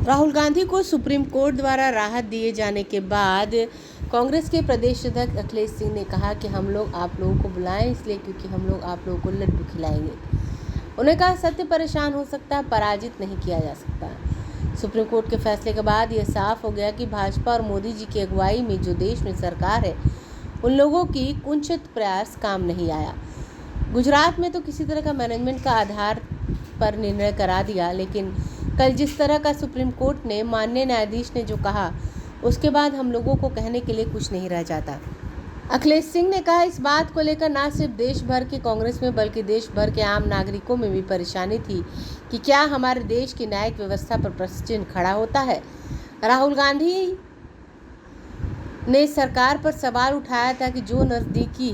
राहुल गांधी को supreme court द्वारा राहत दिए जाने के बाद कांग्रेस के प्रदेश अध्यक्ष अखिलेश सिंह ने कहा कि हम लोग आप लोगों को बुलाएं इसलिए क्योंकि हम लोग आप लोगों को लड्डू खिलाएंगे। उन्होंने कहा सत्य परेशान हो सकता है, पराजित नहीं किया जा सकता। सुप्रीम कोर्ट के फैसले के बाद यह साफ हो गया कि भाजपा और मोदी जी की अगुवाई में जो देश में सरकार है उन लोगों की कुंठित प्रयास काम नहीं आया। गुजरात में तो किसी तरह का मैनेजमेंट का आधार पर निर्णय करा दिया, लेकिन कल जिस तरह का सुप्रीम कोर्ट ने माननीय न्यायाधीश ने जो कहा उसके बाद हम लोगों को कहने के लिए कुछ नहीं रह जाता। अखिलेश सिंह ने कहा इस बात को लेकर न सिर्फ देश भर के कांग्रेस में बल्कि देश भर के आम नागरिकों में भी परेशानी थी कि क्या हमारे देश की न्यायिक व्यवस्था पर प्रश्न चिन्ह खड़ा होता है। राहुल गांधी ने सरकार पर सवाल उठाया था कि जो नज़दीकी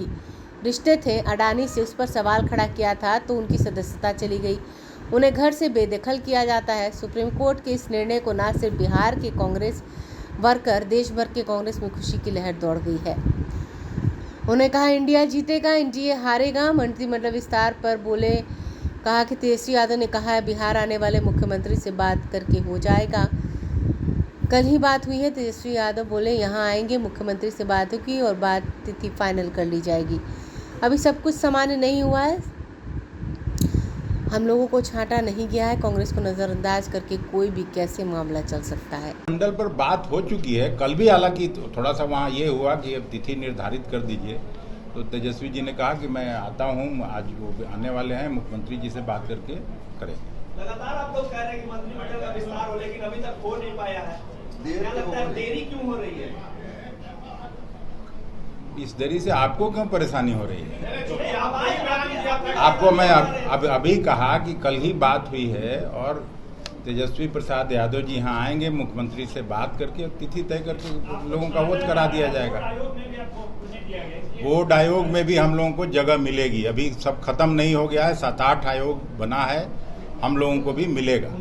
रिश्ते थे अडानी से, उस पर सवाल खड़ा किया था तो उनकी सदस्यता चली गई, उन्हें घर से बेदखल किया जाता है। सुप्रीम कोर्ट के इस निर्णय को न सिर्फ बिहार के कांग्रेस वर्कर, देश भर के कांग्रेस में खुशी की लहर दौड़ गई है। उन्होंने कहा इंडिया जीतेगा, एनडीए हारेगा। मंत्रिमंडल विस्तार पर बोले, कहा कि तेजस्वी यादव ने कहा है बिहार आने वाले मुख्यमंत्री से बात करके हो जाएगा। कल ही बात हुई है, तेजस्वी यादव बोले यहाँ आएंगे, मुख्यमंत्री से बात होगी और बात तिथि फाइनल कर ली जाएगी। अभी सब कुछ सामान्य नहीं हुआ है, हम लोगों को छांटा नहीं गया है। कांग्रेस को नजरअंदाज करके कोई भी कैसे मामला चल सकता है। मंडल पर बात हो चुकी है, कल भी हालांकि थोड़ा सा वहाँ ये हुआ कि अब तिथि निर्धारित कर दीजिए, तो तेजस्वी जी ने कहा कि मैं आता हूँ, आज वो आने वाले हैं, मुख्यमंत्री जी से बात करके करेंगे। लगातार आप लोग कह रहे हैं कि मंत्रिमंडल का विस्तार हो, लेकिन अभी तक हो नहीं पाया है, क्या लगता है देरी क्यों हो रही है? इस देरी से आपको क्यों परेशानी हो रही है? आपको मैं अभी कहा कि कल ही बात हुई है और तेजस्वी प्रसाद यादव जी यहाँ आएंगे, मुख्यमंत्री से बात करके तिथि तय करके लोगों का वोट करा दिया जाएगा। वोट आयोग में भी हम लोगों को जगह मिलेगी, अभी सब खत्म नहीं हो गया है, 7-8 आयोग बना है, हम लोगों को भी मिलेगा।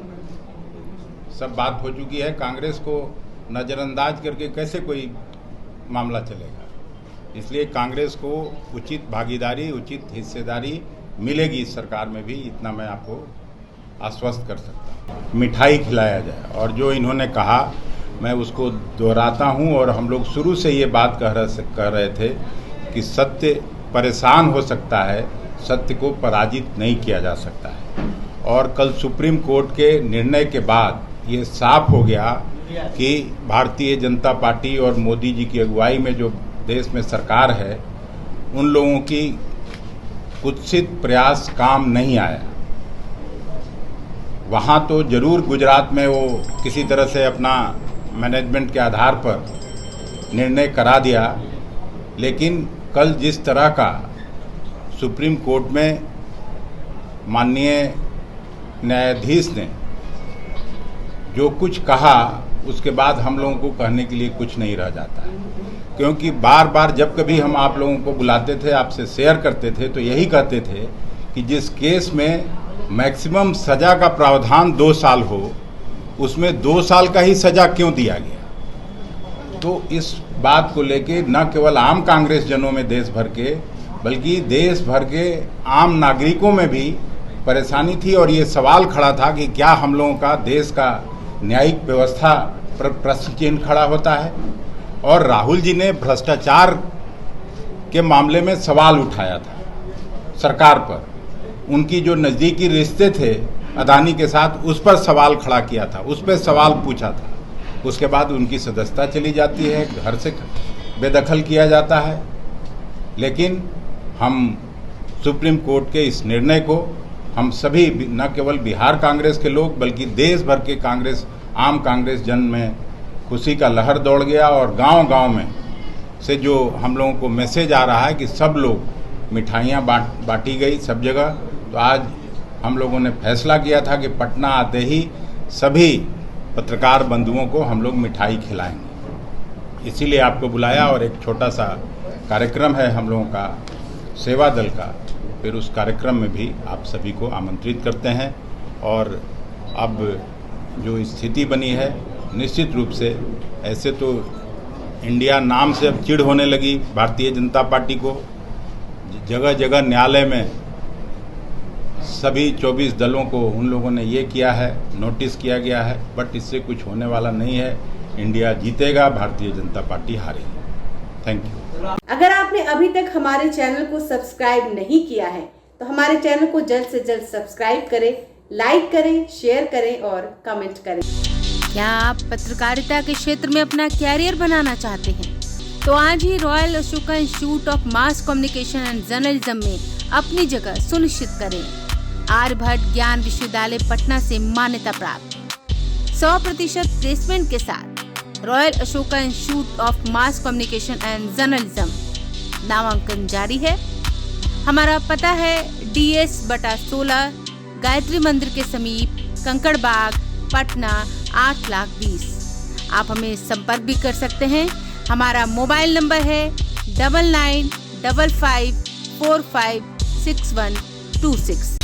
सब बात हो चुकी है, कांग्रेस को नज़रअंदाज करके कैसे कोई मामला चलेगा, इसलिए कांग्रेस को उचित भागीदारी, उचित हिस्सेदारी मिलेगी इस सरकार में भी, इतना मैं आपको आश्वस्त कर सकता हूँ। मिठाई खिलाया जाए, और जो इन्होंने कहा मैं उसको दोहराता हूँ, और हम लोग शुरू से ये बात कह रहे थे कि सत्य परेशान हो सकता है, सत्य को पराजित नहीं किया जा सकता है। और कल सुप्रीम कोर्ट के निर्णय के बाद ये साफ हो गया कि भारतीय जनता पार्टी और मोदी जी की अगुवाई में जो देश में सरकार है उन लोगों की कुत्सित प्रयास काम नहीं आया। वहाँ तो जरूर गुजरात में वो किसी तरह से अपना मैनेजमेंट के आधार पर निर्णय करा दिया, लेकिन कल जिस तरह का सुप्रीम कोर्ट में माननीय न्यायाधीश ने जो कुछ कहा उसके बाद हम लोगों को कहने के लिए कुछ नहीं रह जाता है, क्योंकि बार बार जब कभी हम आप लोगों को बुलाते थे, आपसे शेयर करते थे, तो यही कहते थे कि जिस केस में मैक्सिमम सज़ा का प्रावधान 2 साल हो, उसमें 2 साल का ही सज़ा क्यों दिया गया। तो इस बात को लेके न केवल आम कांग्रेस जनों में देश भर के, बल्कि देश भर के आम नागरिकों में भी परेशानी थी, और ये सवाल खड़ा था कि क्या हम लोगों का देश का न्यायिक व्यवस्था पर प्रश्न चिन्ह खड़ा होता है। और राहुल जी ने भ्रष्टाचार के मामले में सवाल उठाया था सरकार पर, उनकी जो नज़दीकी रिश्ते थे अडानी के साथ उस पर सवाल खड़ा किया था, उस पर सवाल पूछा था। उसके बाद उनकी सदस्यता चली जाती है, घर से बेदखल किया जाता है। लेकिन हम सुप्रीम कोर्ट के इस निर्णय को हम सभी, न केवल बिहार कांग्रेस के लोग बल्कि देश भर के कांग्रेस, आम कांग्रेस जन में खुशी का लहर दौड़ गया, और गांव-गांव में से जो हम लोगों को मैसेज आ रहा है कि सब लोग मिठाइयाँ बांटी गई सब जगह। तो आज हम लोगों ने फैसला किया था कि पटना आते ही सभी पत्रकार बंधुओं को हम लोग मिठाई खिलाएंगे, इसीलिए आपको बुलाया। और एक छोटा सा कार्यक्रम है हम लोगों का सेवा दल का, फिर उस कार्यक्रम में भी आप सभी को आमंत्रित करते हैं। और अब जो स्थिति बनी है, निश्चित रूप से ऐसे तो इंडिया नाम से अब चिढ़ होने लगी भारतीय जनता पार्टी को, जगह जगह न्यायालय में सभी 24 दलों को उन लोगों ने ये किया है, नोटिस किया गया है, बट इससे कुछ होने वाला नहीं है। इंडिया जीतेगा, Bharatiya Janata party हारेगी। Thank you. अगर आपने अभी तक हमारे चैनल को सब्सक्राइब नहीं किया है तो हमारे चैनल को जल्द से जल्द सब्सक्राइब करें, लाइक करें, शेयर करें और कमेंट करें। क्या आप पत्रकारिता के क्षेत्र में अपना कैरियर बनाना चाहते हैं? तो आज ही royal Ashoka institute of mass communication and journalism में अपनी जगह सुनिश्चित करें। आर्यभट्ट ज्ञान विश्वविद्यालय पटना से मान्यता प्राप्त 100% प्लेसमेंट के साथ royal Ashoka institute of mass communication and journalism नामांकन जारी है। हमारा पता है DS/16 गायत्री मंदिर के समीप, कंकड़ बाग, पटना 8,20,000। आप हमें संपर्क भी कर सकते हैं। हमारा मोबाइल नंबर है 9955456126।